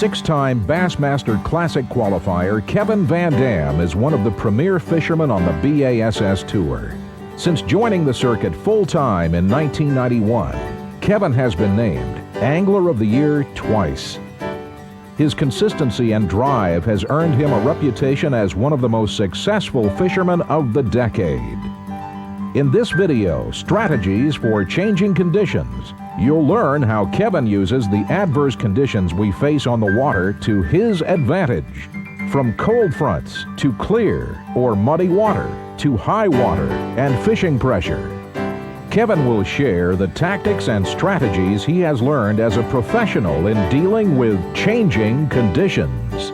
Six-time Bassmaster Classic qualifier Kevin VanDam is one of the premier fishermen on the BASS Tour. Since joining the circuit full-time in 1991, Kevin has been named Angler of the Year twice. His consistency and drive has earned him a reputation as one of the most successful fishermen of the decade. In this video, Strategies for Changing Conditions, you'll learn how Kevin uses the adverse conditions we face on the water to his advantage. From cold fronts to clear or muddy water to high water and fishing pressure. Kevin will share the tactics and strategies he has learned as a professional in dealing with changing conditions.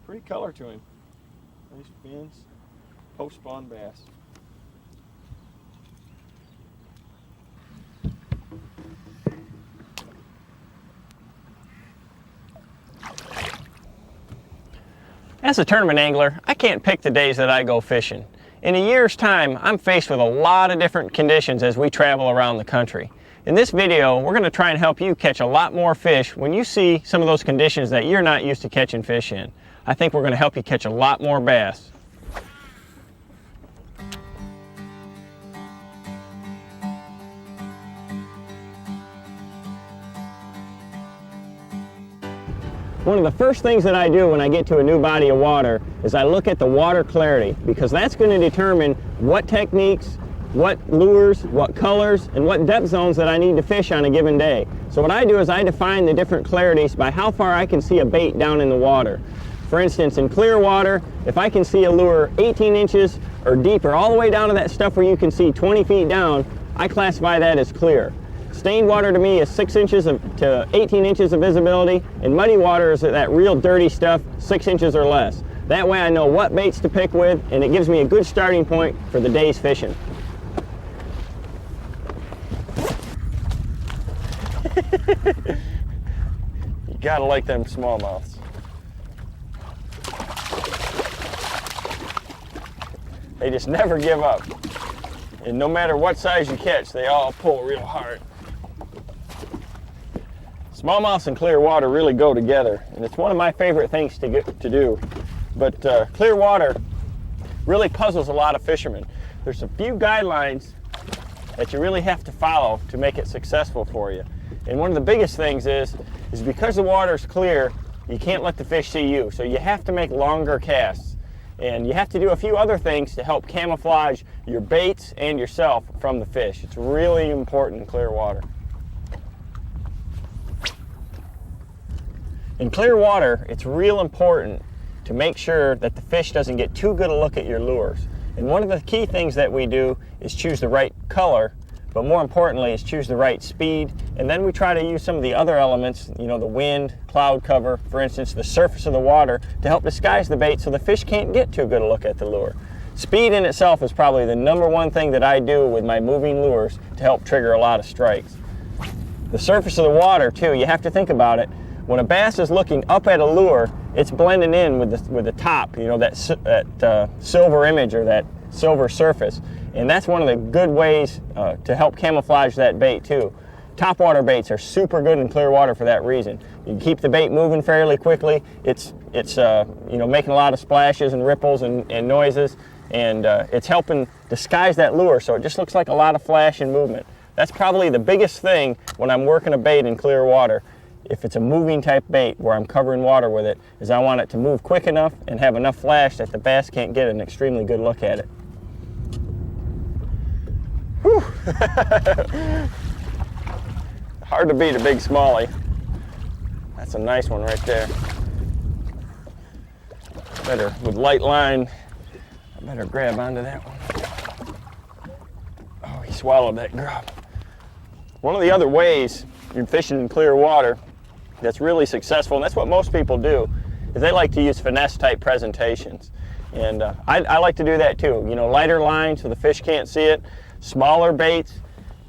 Pretty color to him. Nice fins, post-spawn bass. As a tournament angler, I can't pick the days that I go fishing. In a year's time, I'm faced with a lot of different conditions as we travel around the country. In this video, we're going to try and help you catch a lot more fish when you see some of those conditions that you're not used to catching fish in. I think we're going to help you catch a lot more bass. One of the first things that I do when I get to a new body of water is I look at the water clarity, because that's going to determine what techniques, what lures, what colors, and what depth zones that I need to fish on a given day. So what I do is I define the different clarities by how far I can see a bait down in the water. For instance, in clear water, if I can see a lure 18 inches or deeper, all the way down to that stuff where you can see 20 feet down, I classify that as clear. Stained water to me is 6 inches to 18 inches of visibility, and muddy water is that real dirty stuff, 6 inches or less. That way I know what baits to pick with, and it gives me a good starting point for the day's fishing. You gotta like them smallmouths. They just never give up. And no matter what size you catch, they all pull real hard. Smallmouths and clear water really go together, and it's one of my favorite things to do. But clear water really puzzles a lot of fishermen. There's a few guidelines that you really have to follow to make it successful for you. And one of the biggest things is because the water's clear, you can't let the fish see you. So you have to make longer casts. And you have to do a few other things to help camouflage your baits and yourself from the fish. It's really important in clear water. In clear water, it's real important to make sure that the fish doesn't get too good a look at your lures. And one of the key things that we do is choose the right color, but more importantly is choose the right speed. And then we try to use some of the other elements, you know, the wind, cloud cover, for instance, the surface of the water, to help disguise the bait so the fish can't get too good a look at the lure. Speed in itself is probably the #1 thing that I do with my moving lures to help trigger a lot of strikes. The surface of the water too, you have to think about it. When a bass is looking up at a lure, it's blending in with the top, you know, that silver image or that silver surface. And that's one of the good ways to help camouflage that bait too. Topwater baits are super good in clear water for that reason. You can keep the bait moving fairly quickly. It's you know, making a lot of splashes and ripples and noises, and it's helping disguise that lure so it just looks like a lot of flash and movement. That's probably the biggest thing when I'm working a bait in clear water. If it's a moving type bait where I'm covering water with it, is I want it to move quick enough and have enough flash that the bass can't get an extremely good look at it. Whew. Hard to beat a big smallie. That's a nice one right there. Better, with light line, I better grab onto that one. Oh, he swallowed that grub. One of the other ways you're fishing in clear water that's really successful, and that's what most people do, is they like to use finesse type presentations. And I like to do that too. You know, lighter line so the fish can't see it, smaller baits,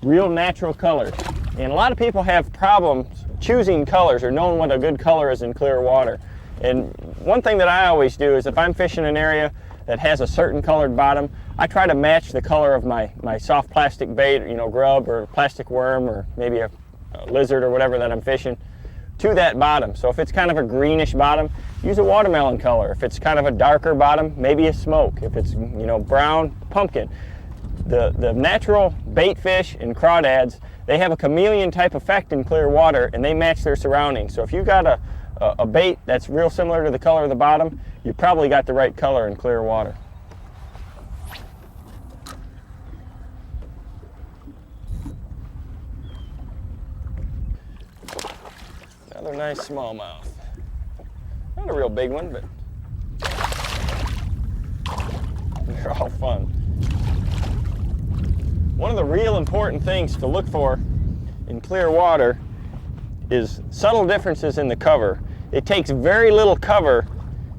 real natural colors. And a lot of people have problems choosing colors or knowing what a good color is in clear water. And one thing that I always do is if I'm fishing an area that has a certain colored bottom, I try to match the color of my soft plastic bait, you know, grub or plastic worm or maybe a lizard or whatever that I'm fishing to that bottom. So if it's kind of a greenish bottom, use a watermelon color. If it's kind of a darker bottom, maybe a smoke. If it's, you know, brown, pumpkin. The natural bait fish and crawdads, they have a chameleon type effect in clear water and they match their surroundings. So if you got a bait that's real similar to the color of the bottom, you probably got the right color in clear water. Another nice smallmouth. Not a real big one, but they're all fun. One of the real important things to look for in clear water is subtle differences in the cover. It takes very little cover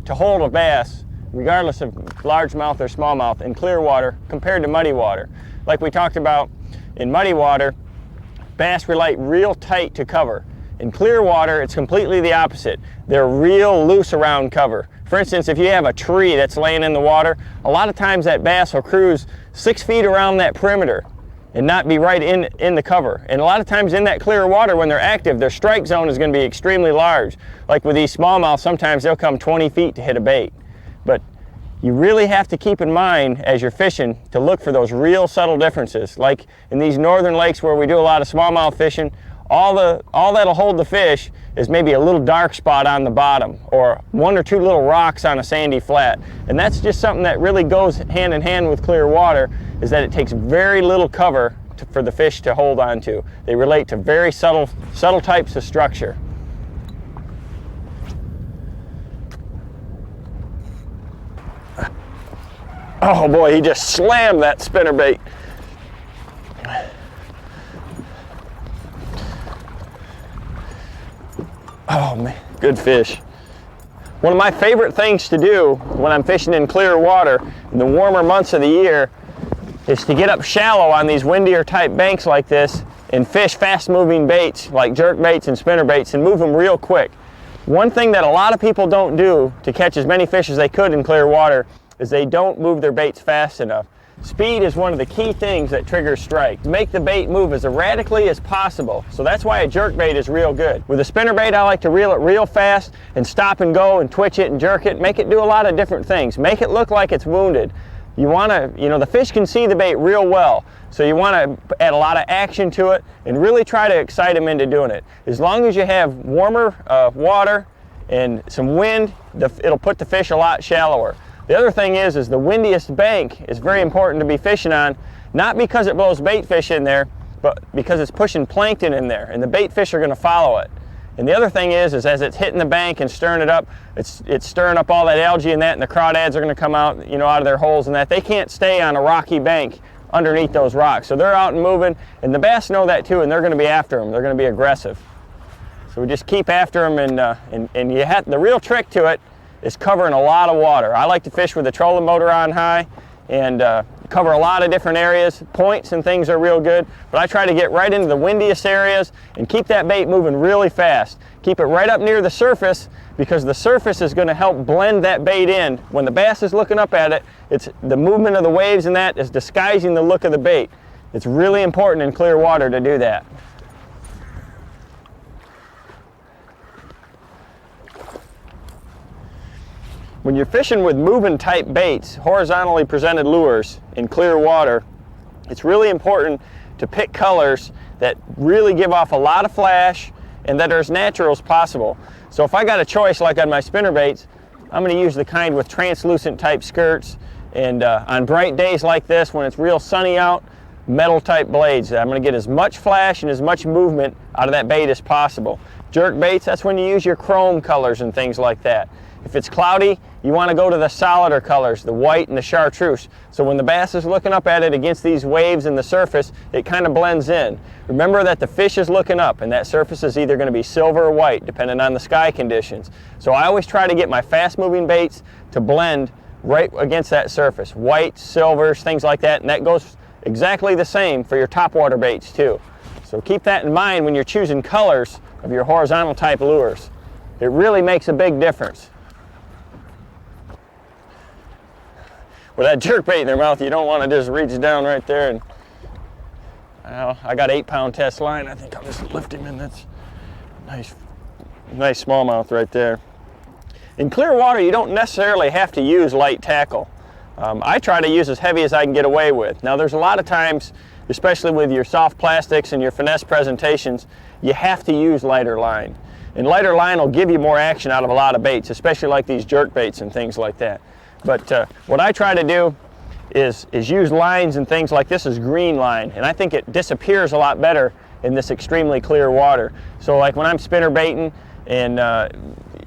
to hold a bass, regardless of largemouth or smallmouth, in clear water compared to muddy water. Like we talked about, in muddy water, bass relate real tight to cover. In clear water, it's completely the opposite. They're real loose around cover. For instance, if you have a tree that's laying in the water, a lot of times that bass will cruise 6 feet around that perimeter and not be right in the cover. And a lot of times in that clear water, when they're active, their strike zone is going to be extremely large. Like with these smallmouth, sometimes they'll come 20 feet to hit a bait. But you really have to keep in mind as you're fishing to look for those real subtle differences. Like in these northern lakes where we do a lot of smallmouth fishing, all that'll hold the fish is maybe a little dark spot on the bottom or 1 or 2 little rocks on a sandy flat. And that's just something that really goes hand in hand with clear water, is that it takes very little cover for the fish to hold on to. They relate to very subtle types of structure. Oh boy, he just slammed that spinnerbait. Oh man, good fish. One of my favorite things to do when I'm fishing in clear water in the warmer months of the year is to get up shallow on these windier type banks like this and fish fast moving baits like jerk baits and spinner baits and move them real quick. One thing that a lot of people don't do to catch as many fish as they could in clear water is they don't move their baits fast enough. Speed is one of the key things that triggers strike. Make the bait move as erratically as possible. So that's why a jerk bait is real good. With a spinner bait, I like to reel it real fast and stop and go and twitch it and jerk it, make it do a lot of different things. Make it look like it's wounded. You want to, you know, the fish can see the bait real well. So you want to add a lot of action to it and really try to excite them into doing it. As long as you have warmer water and some wind, it'll put the fish a lot shallower. The other thing is the windiest bank is very important to be fishing on, not because it blows bait fish in there, but because it's pushing plankton in there, and the bait fish are going to follow it. And the other thing is as it's hitting the bank and stirring it up, it's stirring up all that algae and that, and the crawdads are going to come out, you know, out of their holes and that. They can't stay on a rocky bank underneath those rocks, so they're out and moving, and the bass know that too, and they're going to be after them. They're going to be aggressive. So we just keep after them, and you have the real trick to it is covering a lot of water. I like to fish with the trolling motor on high and cover a lot of different areas. Points and things are real good, but I try to get right into the windiest areas and keep that bait moving really fast. Keep it right up near the surface, because the surface is going to help blend that bait in. When the bass is looking up at it, it's the movement of the waves and that is disguising the look of the bait. It's really important in clear water to do that. When you're fishing with moving type baits, horizontally presented lures in clear water, it's really important to pick colors that really give off a lot of flash and that are as natural as possible. So if I got a choice like on my spinner baits, I'm going to use the kind with translucent type skirts, and on bright days like this when it's real sunny out, metal type blades. I'm going to get as much flash and as much movement out of that bait as possible. Jerk baits, that's when you use your chrome colors and things like that. If it's cloudy, you want to go to the solider colors, the white and the chartreuse. So when the bass is looking up at it against these waves and the surface, it kind of blends in. Remember that the fish is looking up, and that surface is either going to be silver or white, depending on the sky conditions. So I always try to get my fast-moving baits to blend right against that surface. White, silvers, things like that, and that goes exactly the same for your topwater baits too. So keep that in mind when you're choosing colors of your horizontal type lures. It really makes a big difference. With that jerkbait in their mouth, you don't want to just reach down right there and, well, I got 8-pound test line. I think I'll just lift him in. That's nice smallmouth right there. In clear water, you don't necessarily have to use light tackle. I try to use as heavy as I can get away with. Now there's a lot of times, especially with your soft plastics and your finesse presentations, you have to use lighter line. And lighter line will give you more action out of a lot of baits, especially like these jerk baits and things like that. But what I try to do is use lines and things like this as green line, and I think it disappears a lot better in this extremely clear water. So like when I'm spinner baiting and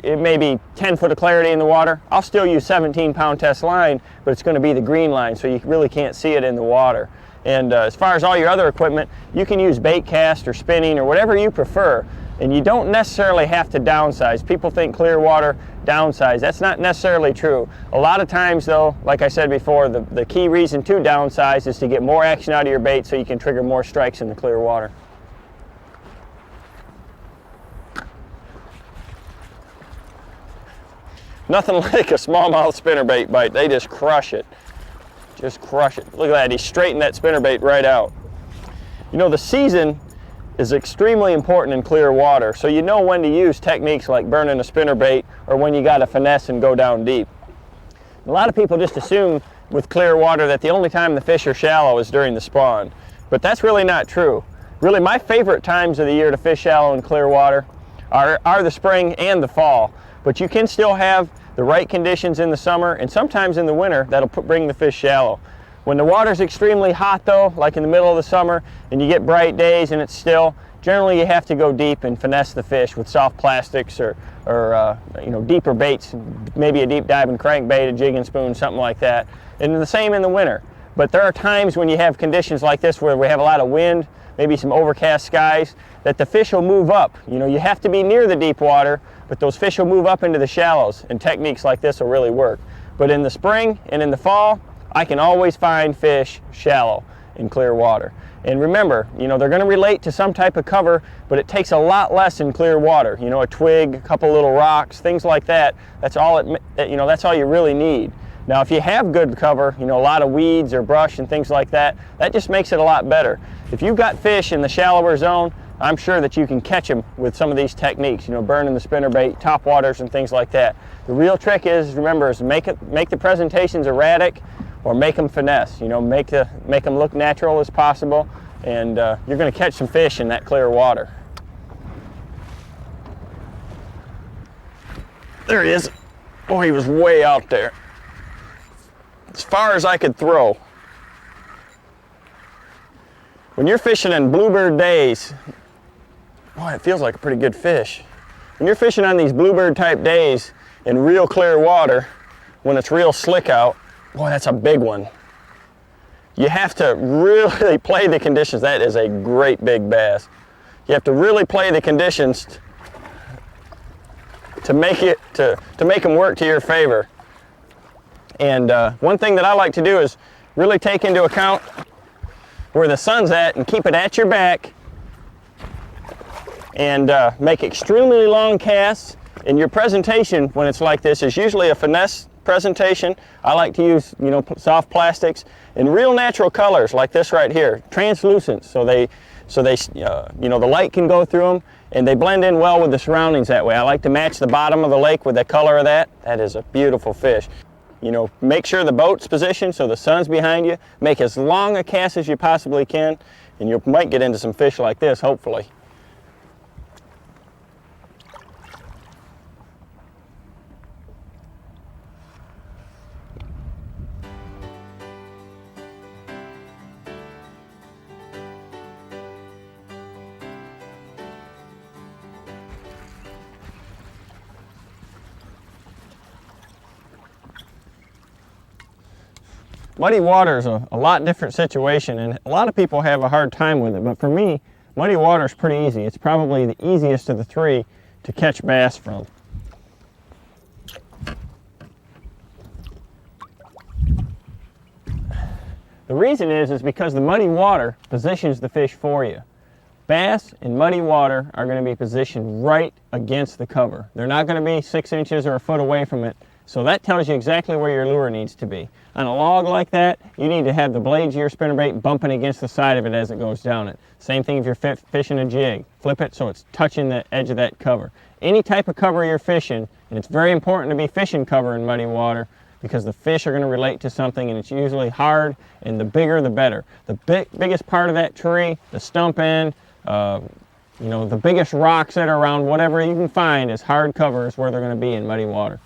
it may be 10 foot of clarity in the water, I'll still use 17-pound test line, but it's going to be the green line, so you really can't see it in the water. And as far as all your other equipment, you can use bait cast or spinning or whatever you prefer, and you don't necessarily have to downsize. People think clear water, downsize. That's not necessarily true. A lot of times though, like I said before, the key reason to downsize is to get more action out of your bait so you can trigger more strikes in the clear water. Nothing like a smallmouth spinnerbait bite. They just crush it. Just crush it. Look at that, he straightened that spinnerbait right out. You know, the season is extremely important in clear water, so you know when to use techniques like burning a spinnerbait or when you got to finesse and go down deep. A lot of people just assume with clear water that the only time the fish are shallow is during the spawn, but that's really not true. Really, my favorite times of the year to fish shallow in clear water are the spring and the fall, but you can still have the right conditions in the summer and sometimes in the winter that'll bring the fish shallow. When the water's extremely hot though, like in the middle of the summer, and you get bright days and it's still, generally you have to go deep and finesse the fish with soft plastics or you know, deeper baits, maybe a deep diving crankbait, a jig and spoon, something like that. And the same in the winter. But there are times when you have conditions like this where we have a lot of wind, maybe some overcast skies, that the fish will move up. You know, you have to be near the deep water, but those fish will move up into the shallows, and techniques like this will really work. But in the spring and in the fall, I can always find fish shallow in clear water. And remember, you know, they're going to relate to some type of cover, but it takes a lot less in clear water. You know, a twig, a couple little rocks, things like that. That's all that's all you really need. Now, if you have good cover, you know, a lot of weeds or brush and things like that, that just makes it a lot better. If you've got fish in the shallower zone, I'm sure that you can catch them with some of these techniques, you know, burning the spinnerbait, top waters and things like that. The real trick is, remember, is make the presentations erratic or make them finesse, you know, make them look natural as possible, and you're going to catch some fish in that clear water. There he is. Oh, he was way out there. As far as I could throw. When you're fishing in bluebird days, boy, it feels like a pretty good fish. When you're fishing on these bluebird type days in real clear water, when it's real slick out, boy, that's a big one. You have to really play the conditions. That is a great big bass. You have to really play the conditions to make them work to your favor. And one thing that I like to do is really take into account where the sun's at and keep it at your back, and make extremely long casts. And your presentation when it's like this is usually a finesse presentation. I like to use, you know, soft plastics in real natural colors like this right here, translucent, so they you know, the light can go through them and they blend in well with the surroundings that way. I like to match the bottom of the lake with the color of that. That is a beautiful fish. You know, make sure the boat's positioned so the sun's behind you. Make as long a cast as you possibly can, and you might get into some fish like this, hopefully. Muddy water is a lot different situation, and a lot of people have a hard time with it, but for me, muddy water is pretty easy. It's probably the easiest of the three to catch bass from. The reason is because the muddy water positions the fish for you. Bass in muddy water are going to be positioned right against the cover. They're not going to be 6 inches or a foot away from it. So that tells you exactly where your lure needs to be. On a log like that, you need to have the blades of your spinnerbait bumping against the side of it as it goes down it. Same thing if you're fishing a jig. Flip it so it's touching the edge of that cover. Any type of cover you're fishing, and it's very important to be fishing cover in muddy water because the fish are going to relate to something, and it's usually hard, and the bigger the better. The biggest part of that tree, the stump end, you know, the biggest rocks that are around, whatever you can find as hard cover is where they're going to be in muddy water.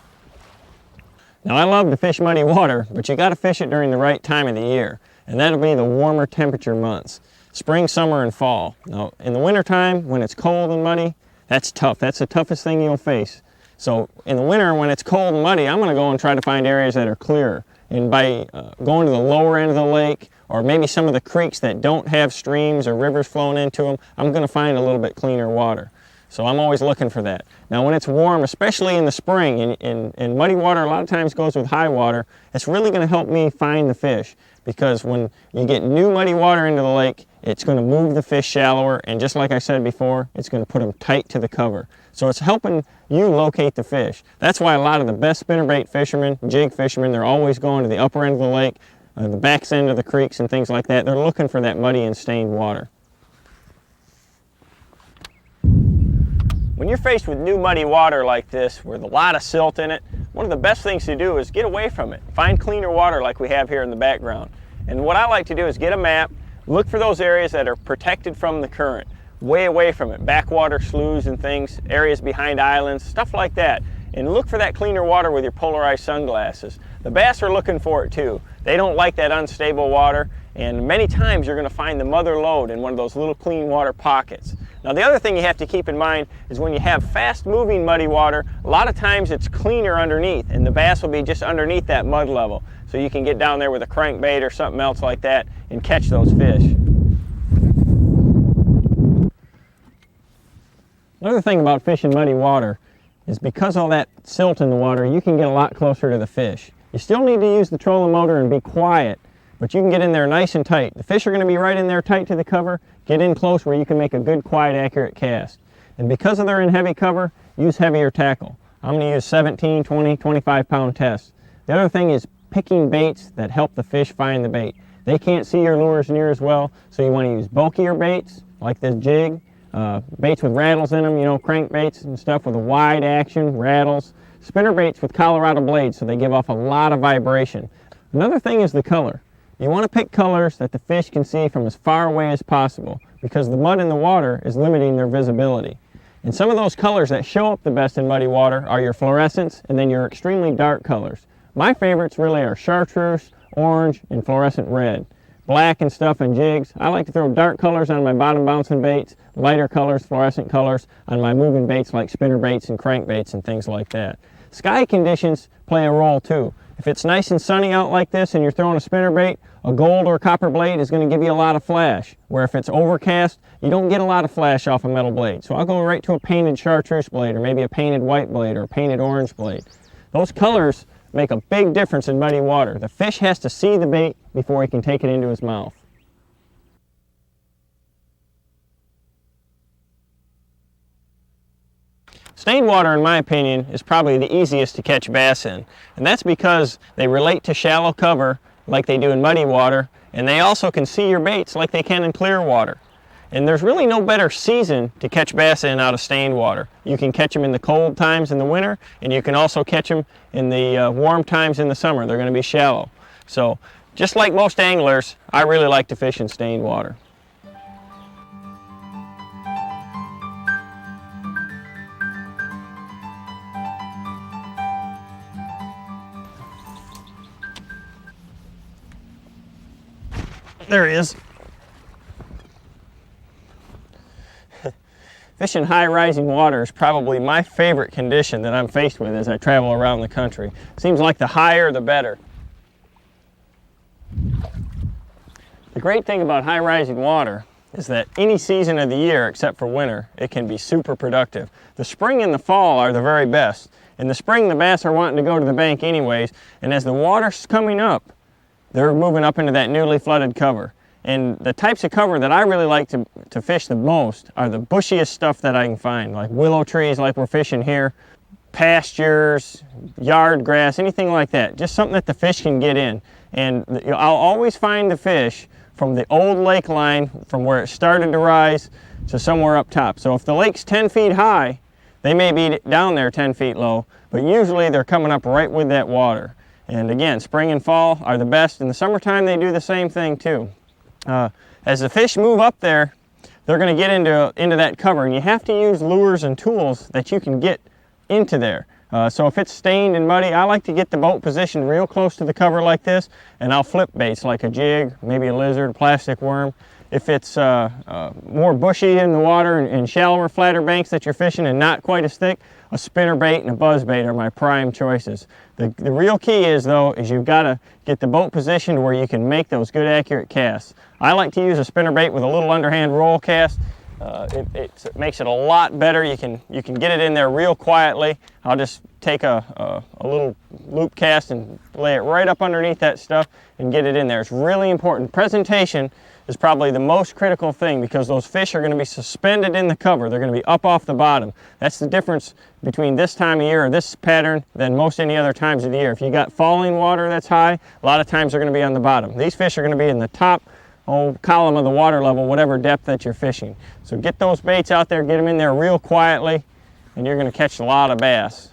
Now I love to fish muddy water, but you got to fish it during the right time of the year, and that'll be the warmer temperature months, spring, summer, and fall. Now in the wintertime, when it's cold and muddy, that's tough. That's the toughest thing you'll face. So in the winter, when it's cold and muddy, I'm going to go and try to find areas that are clearer. And by going to the lower end of the lake, or maybe some of the creeks that don't have streams or rivers flowing into them, I'm going to find a little bit cleaner water. So I'm always looking for that. Now when it's warm, especially in the spring, and muddy water a lot of times goes with high water, it's really going to help me find the fish. Because when you get new muddy water into the lake, it's going to move the fish shallower, and just like I said before, it's going to put them tight to the cover. So it's helping you locate the fish. That's why a lot of the best spinnerbait fishermen, jig fishermen, they're always going to the upper end of the lake, the back end of the creeks and things like that. They're looking for that muddy and stained water. When you're faced with new muddy water like this with a lot of silt in it, one of the best things to do is get away from it. Find cleaner water like we have here in the background. And what I like to do is get a map, look for those areas that are protected from the current, way away from it, backwater sloughs and things, areas behind islands, stuff like that. And look for that cleaner water with your polarized sunglasses. The bass are looking for it too. They don't like that unstable water, and many times you're going to find the mother lode in one of those little clean water pockets. Now the other thing you have to keep in mind is when you have fast moving muddy water, a lot of times it's cleaner underneath, and the bass will be just underneath that mud level. So you can get down there with a crankbait or something else like that and catch those fish. Another thing about fishing muddy water is because all that silt in the water, you can get a lot closer to the fish. You still need to use the trolling motor and be quiet, but you can get in there nice and tight. The fish are going to be right in there tight to the cover. Get in close where you can make a good, quiet, accurate cast. And because they're in heavy cover, use heavier tackle. I'm going to use 17, 20, 25 pound tests. The other thing is picking baits that help the fish find the bait. They can't see your lures near as well, so you want to use bulkier baits like this jig, baits with rattles in them, you know, crankbaits and stuff with a wide action, rattles. Spinner baits with Colorado blades so they give off a lot of vibration. Another thing is the color. You want to pick colors that the fish can see from as far away as possible because the mud in the water is limiting their visibility. And some of those colors that show up the best in muddy water are your fluorescents and then your extremely dark colors. My favorites really are chartreuse, orange, and fluorescent red. Black and stuff and jigs. I like to throw dark colors on my bottom bouncing baits, lighter colors, fluorescent colors on my moving baits like spinner baits and crankbaits and things like that. Sky conditions play a role too. If it's nice and sunny out like this and you're throwing a spinner bait, a gold or copper blade is going to give you a lot of flash. Where if it's overcast, you don't get a lot of flash off a metal blade. So I'll go right to a painted chartreuse blade or maybe a painted white blade or a painted orange blade. Those colors make a big difference in muddy water. The fish has to see the bait before he can take it into his mouth. Stained water, in my opinion, is probably the easiest to catch bass in. And that's because they relate to shallow cover like they do in muddy water, and they also can see your baits like they can in clear water. And there's really no better season to catch bass in out of stained water. You can catch them in the cold times in the winter, and you can also catch them in the warm times in the summer. They're going to be shallow. So just like most anglers, I really like to fish in stained water. There he is. Fishing high rising water is probably my favorite condition that I'm faced with as I travel around the country. Seems like the higher the better. The great thing about high rising water is that any season of the year except for winter, it can be super productive. The spring and the fall are the very best. In the spring, the bass are wanting to go to the bank anyways, and as the water's coming up, they're moving up into that newly flooded cover. And the types of cover that I really like to fish the most are the bushiest stuff that I can find, like willow trees like we're fishing here, pastures, yard grass, anything like that. Just something that the fish can get in. And I'll always find the fish from the old lake line, from where it started to rise to somewhere up top. So if the lake's 10 feet high, they may be down there 10 feet low, but usually they're coming up right with that water. And again, spring and fall are the best. In the summertime, they do the same thing too. As the fish move up there, they're going to get into that cover, and you have to use lures and tools that you can get into there. So if it's stained and muddy, I like to get the boat positioned real close to the cover like this, and I'll flip baits like a jig, maybe a lizard, a plastic worm. If it's more bushy in the water and shallower, flatter banks that you're fishing and not quite as thick, a spinner bait and a buzz bait are my prime choices. The real key is, though, is you've got to get the boat positioned where you can make those good, accurate casts. I like to use a spinner bait with a little underhand roll cast. It makes it a lot better. You can get it in there real quietly. I'll just take a little loop cast and lay it right up underneath that stuff and get it in there. It's really important. Presentation is probably the most critical thing, because those fish are going to be suspended in the cover. They're going to be up off the bottom. That's the difference between this time of year or this pattern than most any other times of the year. If you got falling water that's high, a lot of times they're going to be on the bottom. These fish are going to be in the top column of the water level, whatever depth that you're fishing. So get those baits out there, get them in there real quietly, and you're going to catch a lot of bass.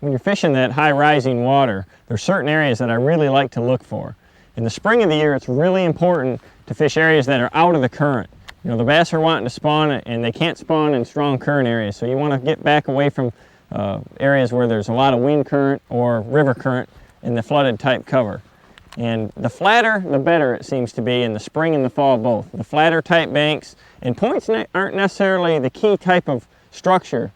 When you're fishing that high rising water, there's certain areas that I really like to look for. In the spring of the year, it's really important to fish areas that are out of the current. You know, the bass are wanting to spawn, and they can't spawn in strong current areas, so you want to get back away from areas where there's a lot of wind current or river current in the flooded type cover. And the flatter, the better it seems to be in the spring and the fall both. The flatter type banks and points aren't necessarily the key type of structure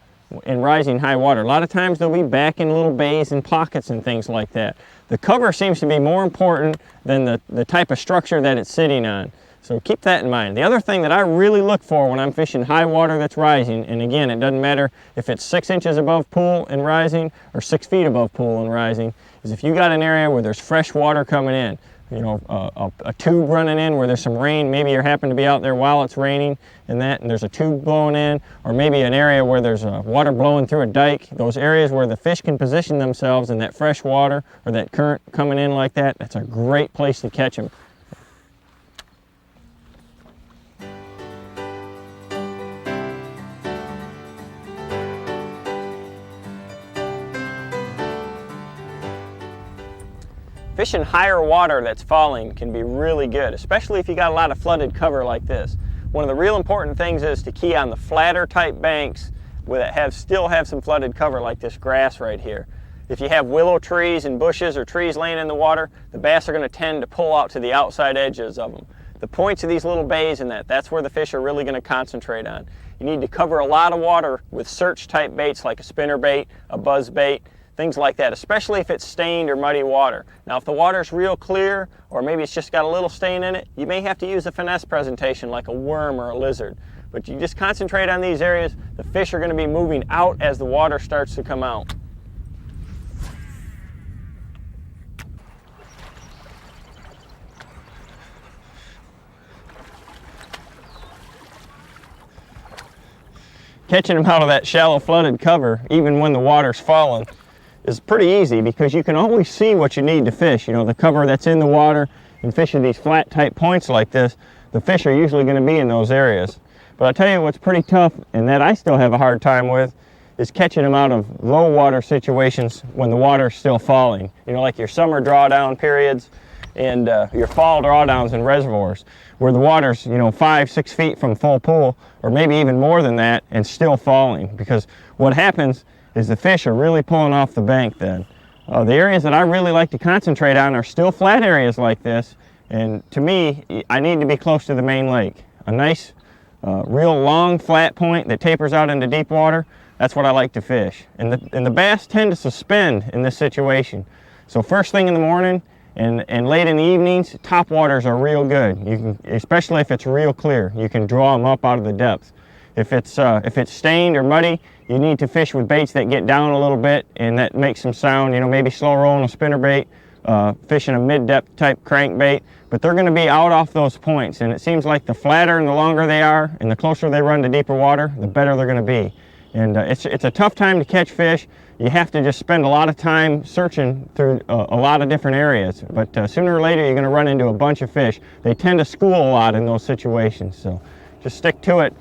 in rising high water. A lot of times they'll be back in little bays and pockets and things like that. The cover seems to be more important than the type of structure that it's sitting on. So keep that in mind. The other thing that I really look for when I'm fishing high water that's rising, and again, it doesn't matter if it's 6 inches above pool and rising or 6 feet above pool and rising, is if you got an area where there's fresh water coming in, you know, a tube running in where there's some rain, maybe you happen to be out there while it's raining and there's a tube blowing in, or maybe an area where there's water blowing through a dike. Those areas where the fish can position themselves in that fresh water or that current coming in like that, that's a great place to catch them. Fishing higher water that's falling can be really good, especially if you got a lot of flooded cover like this. One of the real important things is to key on the flatter type banks that still have some flooded cover like this grass right here. If you have willow trees and bushes or trees laying in the water, the bass are going to tend to pull out to the outside edges of them. The points of these little bays and that's where the fish are really going to concentrate on. You need to cover a lot of water with search type baits like a spinner bait, a buzz bait, things like that, especially if it's stained or muddy water. Now, if the water's real clear, or maybe it's just got a little stain in it, you may have to use a finesse presentation like a worm or a lizard. But you just concentrate on these areas, the fish are going to be moving out as the water starts to come out. Catching them out of that shallow flooded cover, even when the water's falling, is pretty easy, because you can always see what you need to fish. You know, the cover that's in the water, and fishing these flat type points like this, the fish are usually going to be in those areas. But I'll tell you what's pretty tough, and that I still have a hard time with, is catching them out of low water situations when the water's still falling. You know, like your summer drawdown periods and your fall drawdowns in reservoirs, where the water's, you know, 5-6 feet from full pool, or maybe even more than that, and still falling. Because what happens is the fish are really pulling off the bank then. The areas that I really like to concentrate on are still flat areas like this, and to me, I need to be close to the main lake. A nice, real long flat point that tapers out into deep water, that's what I like to fish. And the bass tend to suspend in this situation. So first thing in the morning and late in the evenings, top waters are real good. You can, especially if it's real clear, you can draw them up out of the depths. If it's stained or muddy, you need to fish with baits that get down a little bit and that makes some sound. You know, maybe slow rolling a spinner bait fishing a mid-depth type crankbait, but they're going to be out off those points, and it seems like the flatter and the longer they are and the closer they run to deeper water, the better they're going to be. And it's a tough time to catch fish. You have to just spend a lot of time searching through a lot of different areas, but sooner or later you're going to run into a bunch of fish. They tend to school a lot in those situations, so just stick to it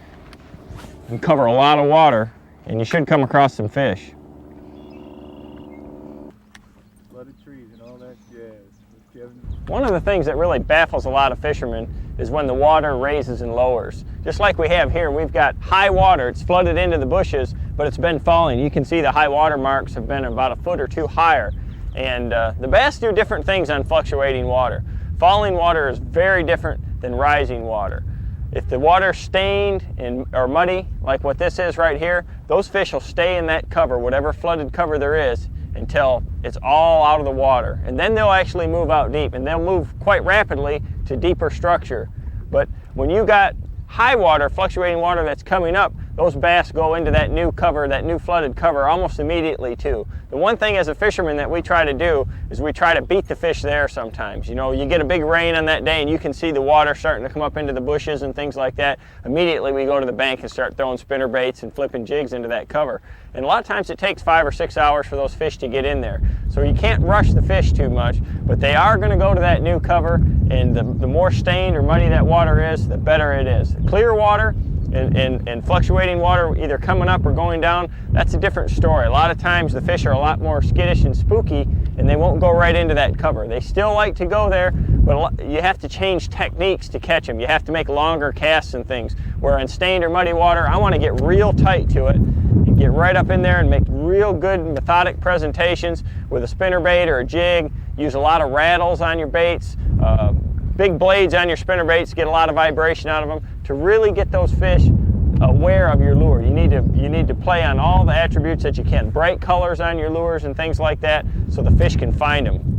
and cover a lot of water, and you should come across some fish. One of the things that really baffles a lot of fishermen is when the water raises and lowers. Just like we have here, we've got high water, it's flooded into the bushes, but it's been falling. You can see the high water marks have been about a foot or two higher. And the bass do different things on fluctuating water. Falling water is very different than rising water. If the water's stained or muddy, like what this is right here, those fish will stay in that cover, whatever flooded cover there is, until it's all out of the water. And then they'll actually move out deep, and they'll move quite rapidly to deeper structure. But when you got high water, fluctuating water that's coming up, those bass go into that new cover, that new flooded cover, almost immediately too. The one thing as a fisherman that we try to do is we try to beat the fish there sometimes. You know, you get a big rain on that day and you can see the water starting to come up into the bushes and things like that. Immediately we go to the bank and start throwing spinner baits and flipping jigs into that cover. And a lot of times it takes 5 or 6 hours for those fish to get in there. So you can't rush the fish too much, but they are going to go to that new cover, and the more stained or muddy that water is, the better it is. Clear water and fluctuating water either coming up or going down, that's a different story. A lot of times the fish are a lot more skittish and spooky, and they won't go right into that cover. They still like to go there, but you have to change techniques to catch them. You have to make longer casts and things. Where in stained or muddy water, I want to get real tight to it and get right up in there and make real good methodic presentations with a spinnerbait or a jig. Use a lot of rattles on your baits, big blades on your spinner baits, get a lot of vibration out of them to really get those fish aware of your lure. You need to play on all the attributes that you can. Bright colors on your lures and things like that so the fish can find them.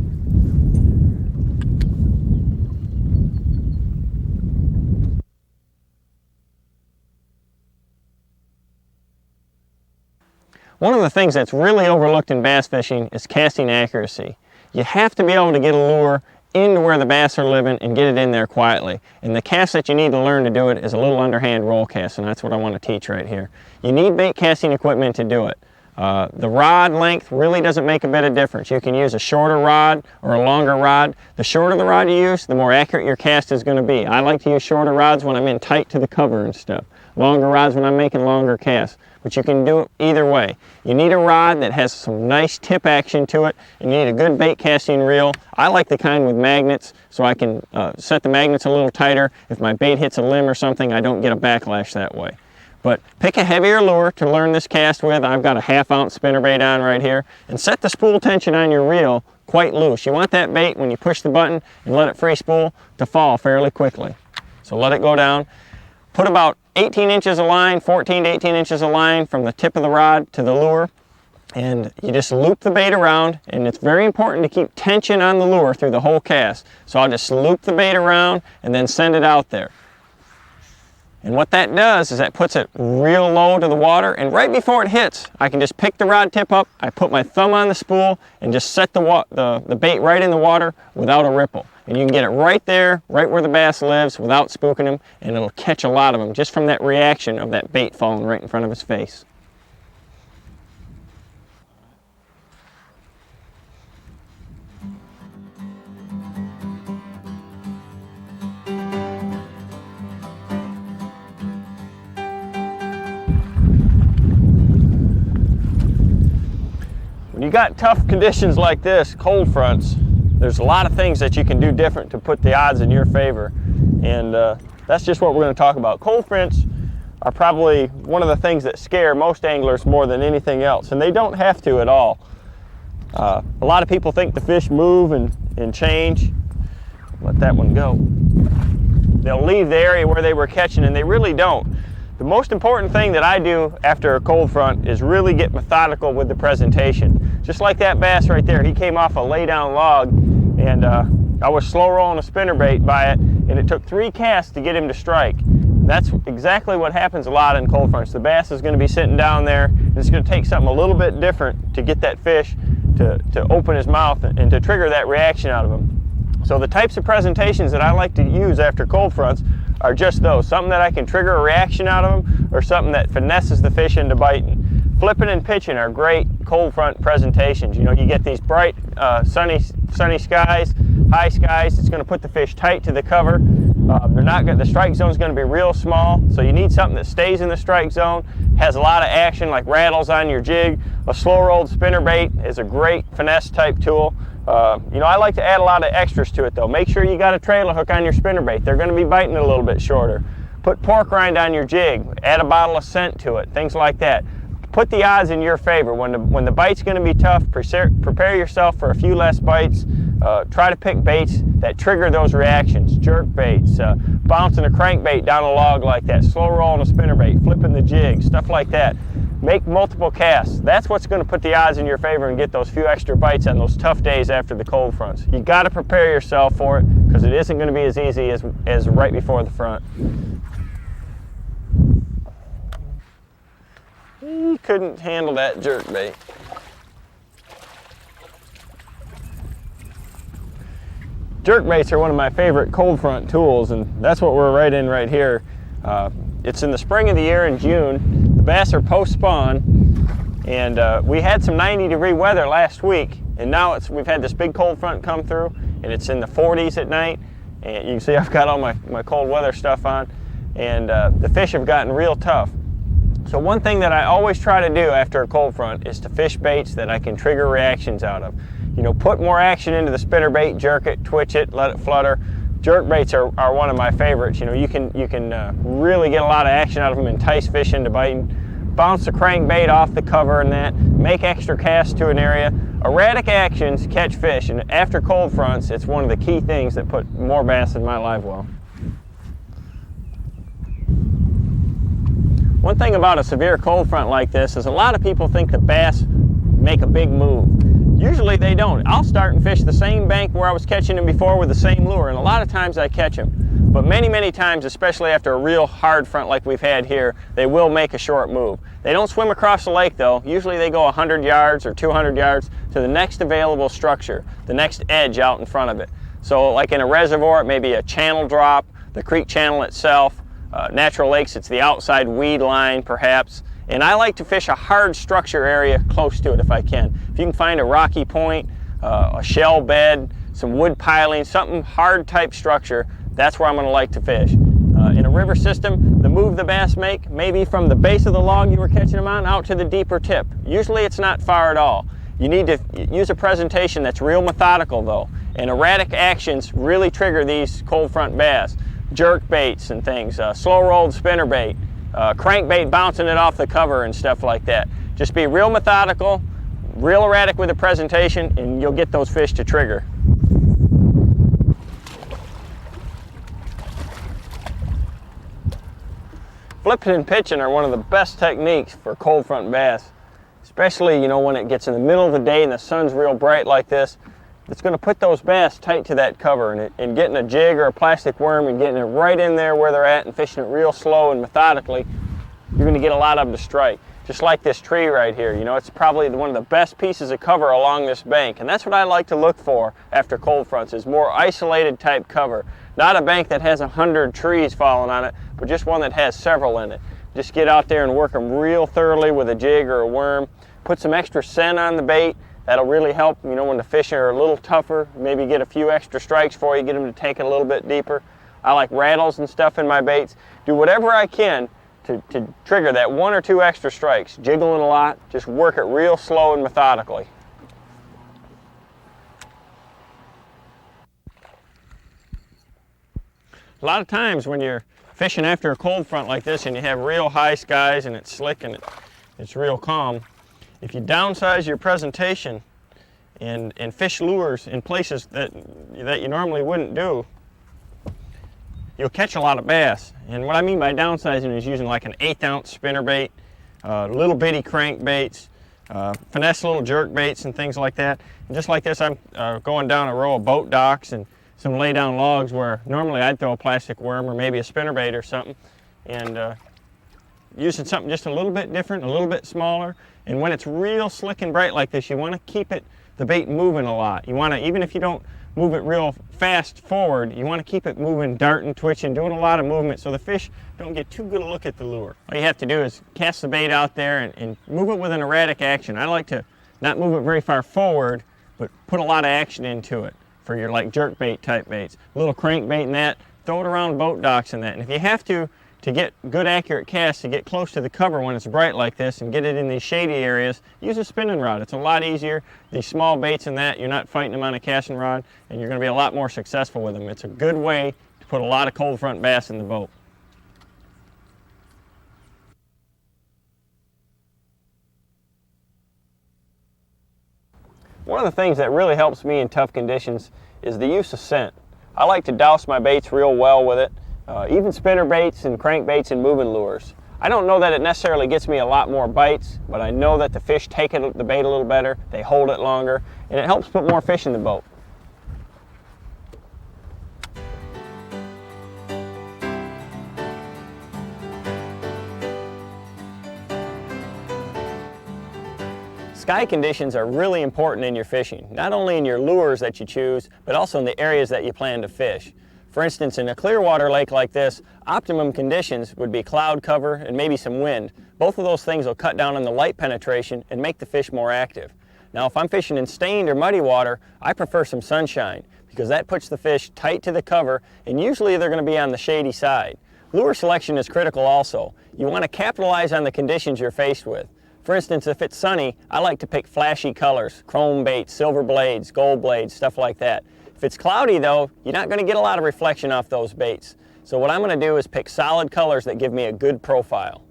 One of the things that's really overlooked in bass fishing is casting accuracy. You have to be able to get a lure into where the bass are living and get it in there quietly. And the cast that you need to learn to do it is a little underhand roll cast, and that's what I want to teach right here. You need bait casting equipment to do it. The rod length really doesn't make a bit of difference. You can use a shorter rod or a longer rod. The shorter the rod you use, the more accurate your cast is going to be. I like to use shorter rods when I'm in tight to the cover and stuff. Longer rods when I'm making longer casts. But you can do it either way. You need a rod that has some nice tip action to it, and you need a good bait casting reel. I like the kind with magnets, so I can set the magnets a little tighter. If my bait hits a limb or something, I don't get a backlash that way. But pick a heavier lure to learn this cast with. I've got a 1/2 ounce spinnerbait on right here, and set the spool tension on your reel quite loose. You want that bait, when you push the button and let it free spool, to fall fairly quickly. So let it go down. Put about 18 inches of line, 14 to 18 inches of line from the tip of the rod to the lure, and you just loop the bait around, and it's very important to keep tension on the lure through the whole cast. So I'll just loop the bait around and then send it out there. And what that does is that puts it real low to the water, and right before it hits, I can just pick the rod tip up, I put my thumb on the spool, and just set the bait right in the water without a ripple. And you can get it right there, right where the bass lives, without spooking him, and it'll catch a lot of them just from that reaction of that bait falling right in front of his face. When you got tough conditions like this, cold fronts, there's a lot of things that you can do different to put the odds in your favor, and that's just what we're going to talk about. Cold fronts are probably one of the things that scare most anglers more than anything else, and they don't have to at all. A lot of people think the fish move and change. Let that one go. They'll leave the area where they were catching, and they really don't. The most important thing that I do after a cold front is really get methodical with the presentation. Just like that bass right there, he came off a lay down log, and I was slow rolling a spinnerbait by it, and it took 3 casts to get him to strike. That's exactly what happens a lot in cold fronts. The bass is going to be sitting down there, and it's going to take something a little bit different to get that fish to open his mouth and to trigger that reaction out of him. So the types of presentations that I like to use after cold fronts are just those. Something that I can trigger a reaction out of them, or something that finesses the fish into biting. Flipping and pitching are great cold front presentations. You know, you get these bright sunny skies, high skies. It's going to put the fish tight to the cover. The strike zone is going to be real small, so you need something that stays in the strike zone, has a lot of action, like rattles on your jig. A slow rolled spinnerbait is a great finesse type tool. You know, I like to add a lot of extras to it though. Make sure you got a trailer hook on your spinnerbait. They're going to be biting it a little bit shorter. Put pork rind on your jig. Add a bottle of scent to it. Things like that. Put the odds in your favor. When the bite's going to be tough, prepare yourself for a few less bites. Try to pick baits that trigger those reactions. Jerk baits, bouncing a crankbait down a log like that, slow rolling a spinnerbait, flipping the jig, stuff like that. Make multiple casts. That's what's going to put the odds in your favor and get those few extra bites on those tough days after the cold fronts. You got to prepare yourself for it, because it isn't going to be as easy as right before the front. He couldn't handle that jerk bait. Jerk baits are one of my favorite cold front tools, and that's what we're right in right here. It's in the spring of the year in June. The bass are post-spawn, and we had some 90-degree weather last week, and now we've had this big cold front come through, and it's in the 40s at night. And you can see I've got all my cold weather stuff on, and the fish have gotten real tough. So one thing that I always try to do after a cold front is to fish baits that I can trigger reactions out of. You know, put more action into the spinnerbait, jerk it, twitch it, let it flutter. Jerk baits are one of my favorites. You know, you can really get a lot of action out of them, entice fish into biting. Bounce the crankbait off the cover and that. Make extra casts to an area. Erratic actions catch fish, and after cold fronts, it's one of the key things that put more bass in my live well. One thing about a severe cold front like this is a lot of people think the bass make a big move. Usually they don't. I'll start and fish the same bank where I was catching them before with the same lure, and a lot of times I catch them. But many times, especially after a real hard front like we've had here, they will make a short move. They don't swim across the lake though. Usually they go 100 yards or 200 yards to the next available structure, the next edge out in front of it. So like in a reservoir, it may be a channel drop, the creek channel itself. Natural lakes, it's the outside weed line perhaps. And I like to fish a hard structure area close to it if I can. If you can find a rocky point, a shell bed, some wood piling, something hard type structure, that's where I'm going to like to fish. In a river system, the move the bass make may be from the base of the log you were catching them on out to the deeper tip. Usually it's not far at all. You need to use a presentation that's real methodical though, and erratic actions really trigger these cold front bass. Jerk baits and things, slow rolled spinnerbait, crankbait bouncing it off the cover and stuff like that. Just be real methodical, real erratic with the presentation, and you'll get those fish to trigger. Flipping and pitching are one of the best techniques for cold front bass, especially, you know, when it gets in the middle of the day and the sun's real bright like this. It's going to put those bass tight to that cover, and getting a jig or a plastic worm and getting it right in there where they're at and fishing it real slow and methodically, you're going to get a lot of them to strike. Just like this tree right here, you know, it's probably one of the best pieces of cover along this bank, and that's what I like to look for after cold fronts, is more isolated type cover. Not a bank that has 100 trees falling on it, but just one that has several in it. Just get out there and work them real thoroughly with a jig or a worm. Put some extra scent on the bait. That'll really help, you know, when the fish are a little tougher, maybe get a few extra strikes for you, get them to take it a little bit deeper. I like rattles and stuff in my baits. Do whatever I can to trigger that 1 or 2 extra strikes. Jiggling a lot, just work it real slow and methodically. A lot of times when you're fishing after a cold front like this and you have real high skies and it's slick and it's real calm, if you downsize your presentation and fish lures in places that you normally wouldn't do, you'll catch a lot of bass. And what I mean by downsizing is using like an 1/8 ounce spinnerbait, little bitty crankbaits, finesse little jerk baits and things like that. And just like this, I'm going down a row of boat docks and some lay down logs where normally I'd throw a plastic worm or maybe a spinnerbait or something, and using something just a little bit different, a little bit smaller. And when it's real slick and bright like this, you want to keep it the bait moving a lot. You want to, even if you don't move it real fast forward, you want to keep it moving, darting, twitching, doing a lot of movement so the fish don't get too good a look at the lure. All you have to do is cast the bait out there and move it with an erratic action. I like to not move it very far forward, but put a lot of action into it for your like jerk bait type baits. A little crankbait and that, throw it around boat docks and that. And if you have to get good accurate casts, to get close to the cover when it's bright like this and get it in these shady areas, use a spinning rod. It's a lot easier. These small baits and that, you're not fighting them on a casting rod, and you're going to be a lot more successful with them. It's a good way to put a lot of cold front bass in the boat. One of the things that really helps me in tough conditions is the use of scent. I like to douse my baits real well with it. Even spinner baits and crankbaits and moving lures. I don't know that it necessarily gets me a lot more bites, but I know that the fish take the bait a little better, they hold it longer, and it helps put more fish in the boat. Sky conditions are really important in your fishing, not only in your lures that you choose, but also in the areas that you plan to fish. For instance, in a clear water lake like this, optimum conditions would be cloud cover and maybe some wind. Both of those things will cut down on the light penetration and make the fish more active. Now, if I'm fishing in stained or muddy water, I prefer some sunshine because that puts the fish tight to the cover, and usually they're going to be on the shady side. Lure selection is critical also. You want to capitalize on the conditions you're faced with. For instance, if it's sunny, I like to pick flashy colors, chrome baits, silver blades, gold blades, stuff like that. If it's cloudy though, you're not going to get a lot of reflection off those baits. So what I'm going to do is pick solid colors that give me a good profile.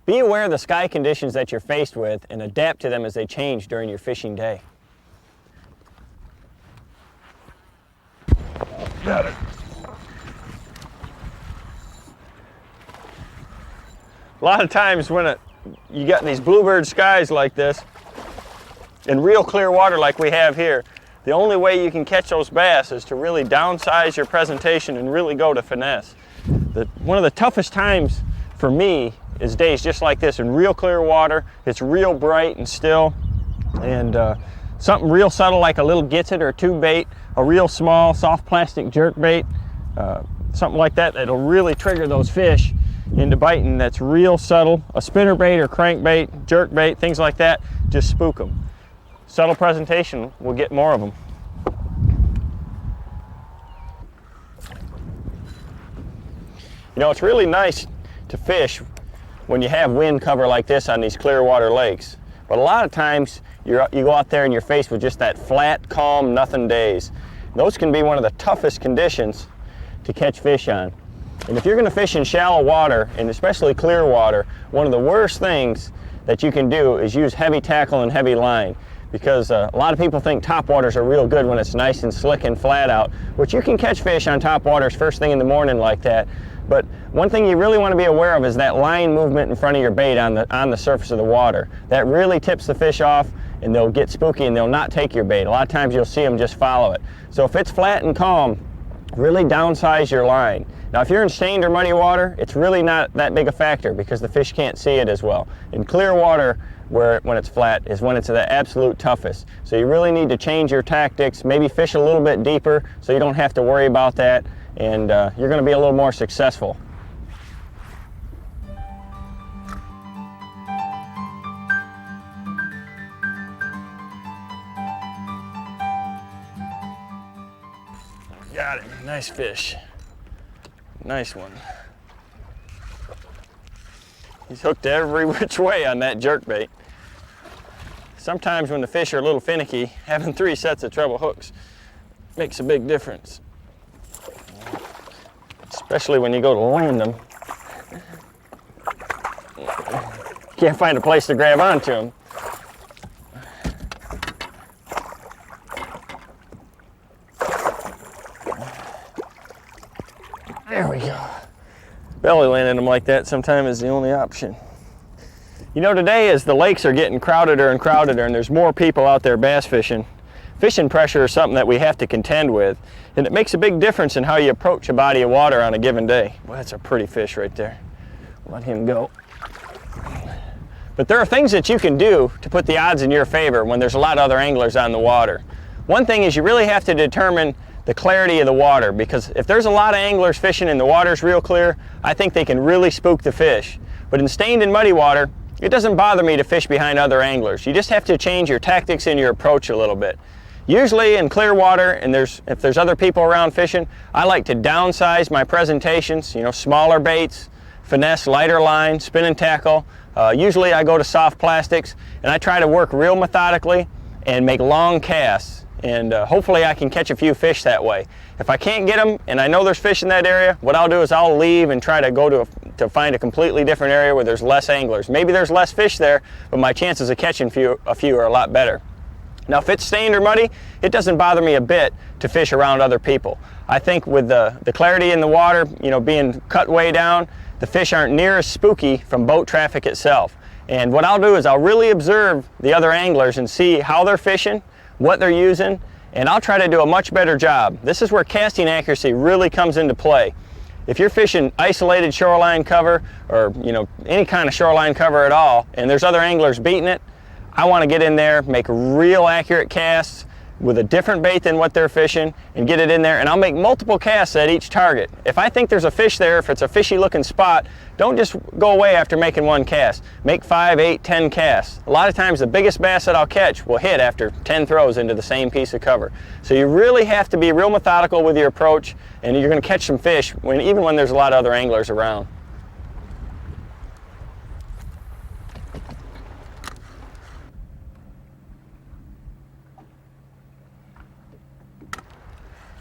Be aware of the sky conditions that you're faced with and adapt to them as they change during your fishing day. Got it. A lot of times when you got these bluebird skies like this, in real clear water like we have here, the only way you can catch those bass is to really downsize your presentation and really go to finesse. One of the toughest times for me is days just like this in real clear water. It's real bright and still, and something real subtle like a little gets it or a tube bait, a real small soft plastic jerk bait, something like that that'll really trigger those fish into biting. That's real subtle. A spinner bait or crankbait, jerk bait, things like that, just spook them. Subtle presentation will get more of them. You know, it's really nice to fish when you have wind cover like this on these clear water lakes. But a lot of times you go out there and you're faced with just that flat, calm, nothing days. Those can be one of the toughest conditions to catch fish on. And if you're going to fish in shallow water, and especially clear water, one of the worst things that you can do is use heavy tackle and heavy line. Because a lot of people think top waters are real good when it's nice and slick and flat out, which you can catch fish on top waters first thing in the morning like that. But one thing you really want to be aware of is that line movement in front of your bait on the surface of the water. That really tips the fish off, and they'll get spooky and they'll not take your bait. A lot of times you'll see them just follow it. So if it's flat and calm, really downsize your line. Now if you're in stained or muddy water, it's really not that big a factor because the fish can't see it as well. In clear water, when it's flat, is when it's the absolute toughest. So you really need to change your tactics, maybe fish a little bit deeper so you don't have to worry about that, and you're going to be a little more successful. Got it. Nice fish. Nice one. He's hooked every which way on that jerkbait. Sometimes when the fish are a little finicky, having 3 sets of treble hooks makes a big difference. Especially when you go to land them. Can't find a place to grab onto them. There we go. Belly landing them like that sometimes is the only option. You know, today as the lakes are getting crowdeder and crowdeder and there's more people out there bass fishing, fishing pressure is something that we have to contend with, and it makes a big difference in how you approach a body of water on a given day. Well, that's a pretty fish right there. Let him go. But there are things that you can do to put the odds in your favor when there's a lot of other anglers on the water. One thing is you really have to determine the clarity of the water, because if there's a lot of anglers fishing and the water's real clear, I think they can really spook the fish. But in stained and muddy water, it doesn't bother me to fish behind other anglers. You just have to change your tactics and your approach a little bit. Usually in clear water, and if there's other people around fishing, I like to downsize my presentations, smaller baits, finesse lighter line, spin and tackle. Usually I go to soft plastics, and I try to work real methodically and make long casts, and hopefully I can catch a few fish that way. If I can't get them and I know there's fish in that area, what I'll do is I'll leave and try to go to find a completely different area where there's less anglers. Maybe there's less fish there, but my chances of catching a few are a lot better. Now if it's stained or muddy, it doesn't bother me a bit to fish around other people. I think with the clarity in the water, being cut way down, the fish aren't near as spooky from boat traffic itself. And what I'll do is I'll really observe the other anglers and see how they're fishing, what they're using, and I'll try to do a much better job. This is where casting accuracy really comes into play. If you're fishing isolated shoreline cover, or any kind of shoreline cover at all, and there's other anglers beating it, I want to get in there, make real accurate casts with a different bait than what they're fishing, and get it in there, and I'll make multiple casts at each target. If I think there's a fish there, if it's a fishy looking spot, don't just go away after making one cast. Make 5, 8, 10 casts. A lot of times the biggest bass that I'll catch will hit after 10 throws into the same piece of cover. So you really have to be real methodical with your approach, and you're going to catch some fish even when there's a lot of other anglers around.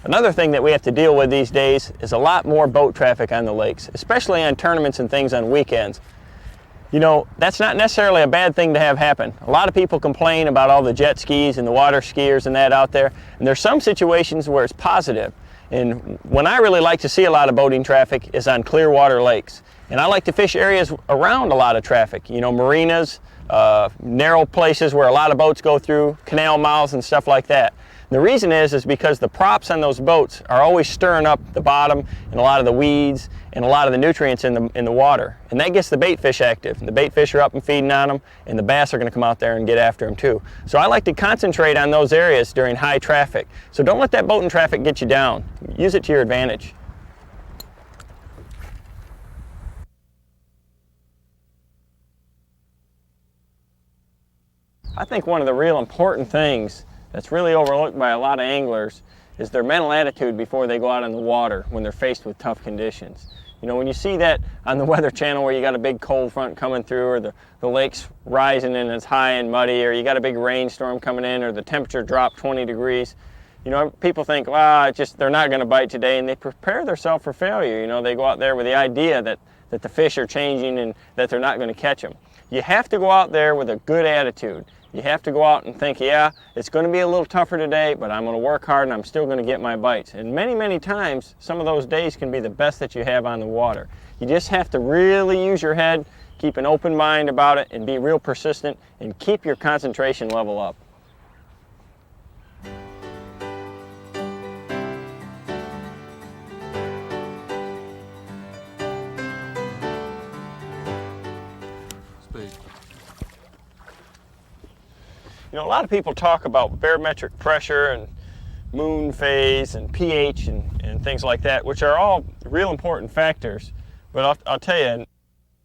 Another thing that we have to deal with these days is a lot more boat traffic on the lakes, especially on tournaments and things on weekends. That's not necessarily a bad thing to have happen. A lot of people complain about all the jet skis and the water skiers and that out there, and there's some situations where it's positive. And when I really like to see a lot of boating traffic is on clear water lakes. And I like to fish areas around a lot of traffic, marinas, narrow places where a lot of boats go through, canal mouths and stuff like that. The reason is because the props on those boats are always stirring up the bottom and a lot of the weeds and a lot of the nutrients in the water. And that gets the bait fish active. The bait fish are up and feeding on them, and the bass are going to come out there and get after them too. So I like to concentrate on those areas during high traffic. So don't let that boating traffic get you down. Use it to your advantage. I think one of the real important things that's really overlooked by a lot of anglers is their mental attitude before they go out on the water when they're faced with tough conditions. When you see that on the Weather Channel where you got a big cold front coming through, or the lake's rising and it's high and muddy, or you got a big rainstorm coming in, or the temperature dropped 20 degrees, people think, they're not going to bite today, and they prepare themselves for failure. They go out there with the idea that the fish are changing and that they're not going to catch them. You have to go out there with a good attitude. You have to go out and think, yeah, it's going to be a little tougher today, but I'm going to work hard and I'm still going to get my bites. And many, many times, some of those days can be the best that you have on the water. You just have to really use your head, keep an open mind about it, and be real persistent, and keep your concentration level up. A lot of people talk about barometric pressure and moon phase and pH and things like that, which are all real important factors. But I'll tell you,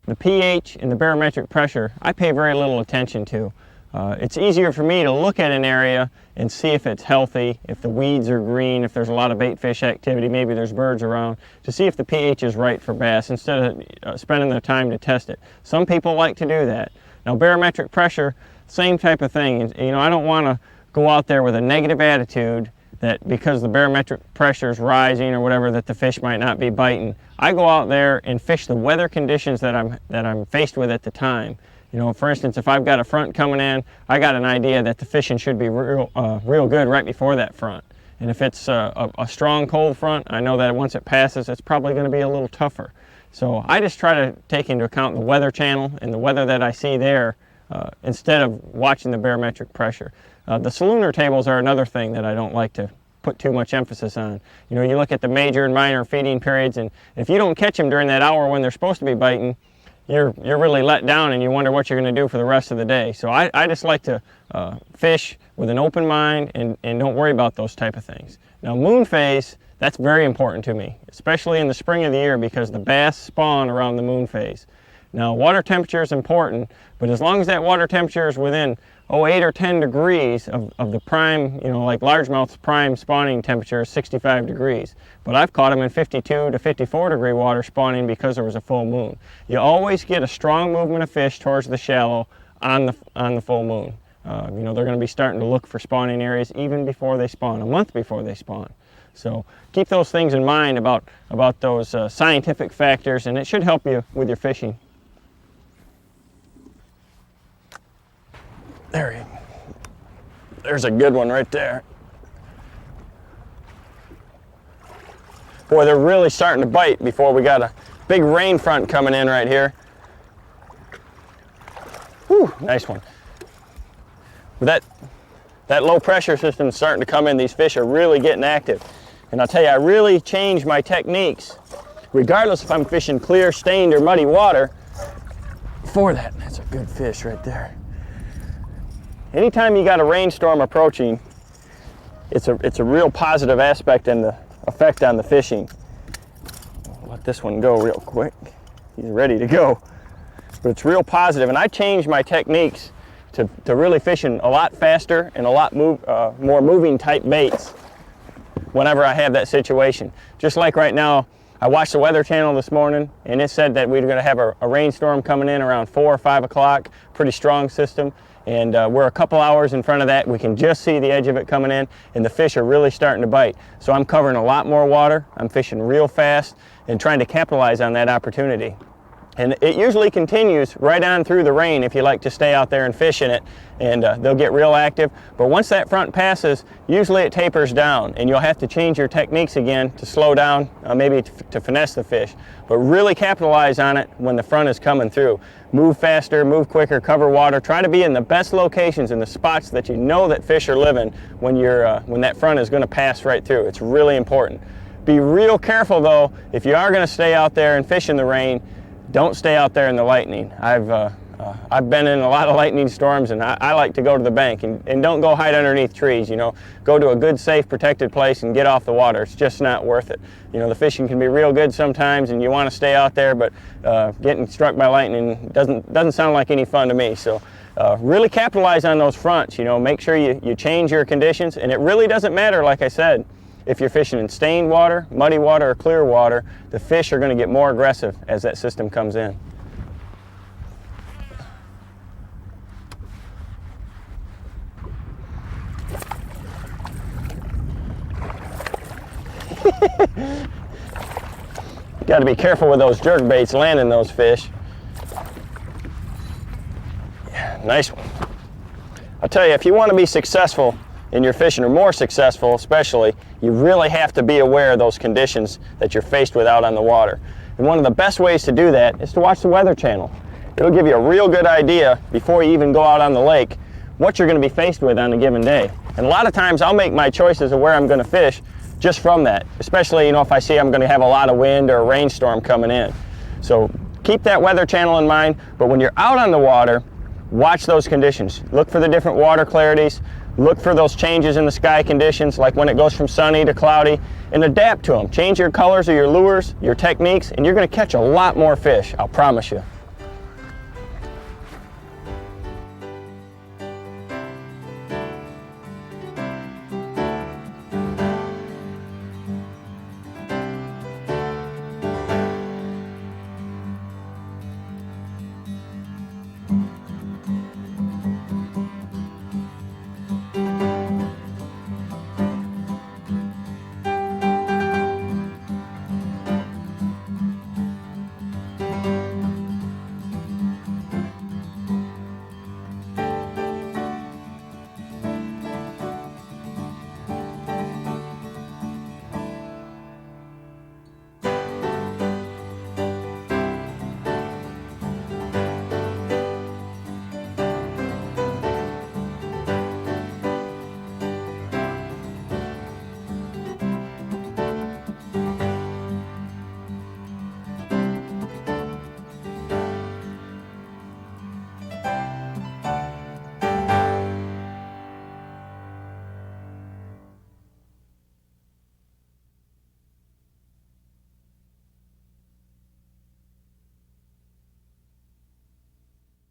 the pH and the barometric pressure, I pay very little attention to. It's easier for me to look at an area and see if it's healthy, if the weeds are green, if there's a lot of bait fish activity, maybe there's birds around, to see if the pH is right for bass instead of spending the time to test it. Some people like to do that. Now, barometric pressure, same type of thing. I don't want to go out there with a negative attitude that because the barometric pressure is rising or whatever, that the fish might not be biting. I go out there and fish the weather conditions that I'm faced with at the time. For instance, if I've got a front coming in, I got an idea that the fishing should be real good right before that front. And if it's a strong cold front, I know that once it passes, it's probably going to be a little tougher. So I just try to take into account the Weather Channel and the weather that I see there instead of watching the barometric pressure. The salooner tables are another thing that I don't like to put too much emphasis on. You look at the major and minor feeding periods, and if you don't catch them during that hour when they're supposed to be biting, you're really let down and you wonder what you're going to do for the rest of the day. So I just like to fish with an open mind and don't worry about those type of things. Now moon phase, that's very important to me, especially in the spring of the year because the bass spawn around the moon phase. Now water temperature is important, but as long as that water temperature is within 8 or 10 degrees of the prime, you know, like largemouth's prime spawning temperature is 65 degrees. But I've caught them in 52 to 54 degree water spawning because there was a full moon. You always get a strong movement of fish towards the shallow on the full moon. You know, they're going to be starting to look for spawning areas even before they spawn, a month before they spawn. So keep those things in mind about those scientific factors, and it should help you with your fishing. There's a good one right there. Boy, they're really starting to bite before we got a big rain front coming in right here. Whew, nice one. With that low pressure system starting to come in, these fish are really getting active. And I'll tell you, I really changed my techniques, regardless if I'm fishing clear, stained, or muddy water, for that. That's a good fish right there. Anytime you got a rainstorm approaching, it's a real positive aspect and the effect on the fishing. Let this one go real quick. He's ready to go. But it's real positive, and I changed my techniques to really fishing a lot faster and a lot more moving type baits whenever I have that situation. Just like right now, I watched the Weather Channel this morning, and it said that we were going to have a rainstorm coming in around 4 or 5 o'clock, pretty strong system. And we're a couple hours in front of that. We can just see the edge of it coming in, and the fish are really starting to bite. So I'm covering a lot more water. I'm fishing real fast and trying to capitalize on that opportunity. And it usually continues right on through the rain if you like to stay out there and fish in it, and they'll get real active. But once that front passes, usually it tapers down, and you'll have to change your techniques again to slow down, maybe to finesse the fish. But really capitalize on it when the front is coming through. Move faster, move quicker, cover water. Try to be in the best locations, in the spots that you know that fish are living when that front is going to pass right through. It's really important. Be real careful though, if you are going to stay out there and fish in the rain, don't stay out there in the lightning. I've been in a lot of lightning storms, and I like to go to the bank and don't go hide underneath trees. You know, go to a good, safe, protected place and get off the water. It's just not worth it. You know, the fishing can be real good sometimes, and you want to stay out there, but getting struck by lightning doesn't sound like any fun to me. So really capitalize on those fronts. You know, make sure you change your conditions, and it really doesn't matter, like I said. If you're fishing in stained water, muddy water, or clear water, the fish are going to get more aggressive as that system comes in. Got to be careful with those jerk baits landing those fish. Yeah, nice one. I'll tell you, if you want to be successful in your fishing, or more successful especially, you really have to be aware of those conditions that you're faced with out on the water. And one of the best ways to do that is to watch the Weather Channel. It'll give you a real good idea before you even go out on the lake what you're going to be faced with on a given day. And a lot of times I'll make my choices of where I'm going to fish just from that, especially, you know, if I see I'm going to have a lot of wind or a rainstorm coming in. So keep that Weather Channel in mind, but when you're out on the water, watch those conditions. Look for the different water clarities. Look for those changes in the sky conditions, like when it goes from sunny to cloudy, and adapt to them. Change your colors of your lures, your techniques, and you're going to catch a lot more fish, I'll promise you.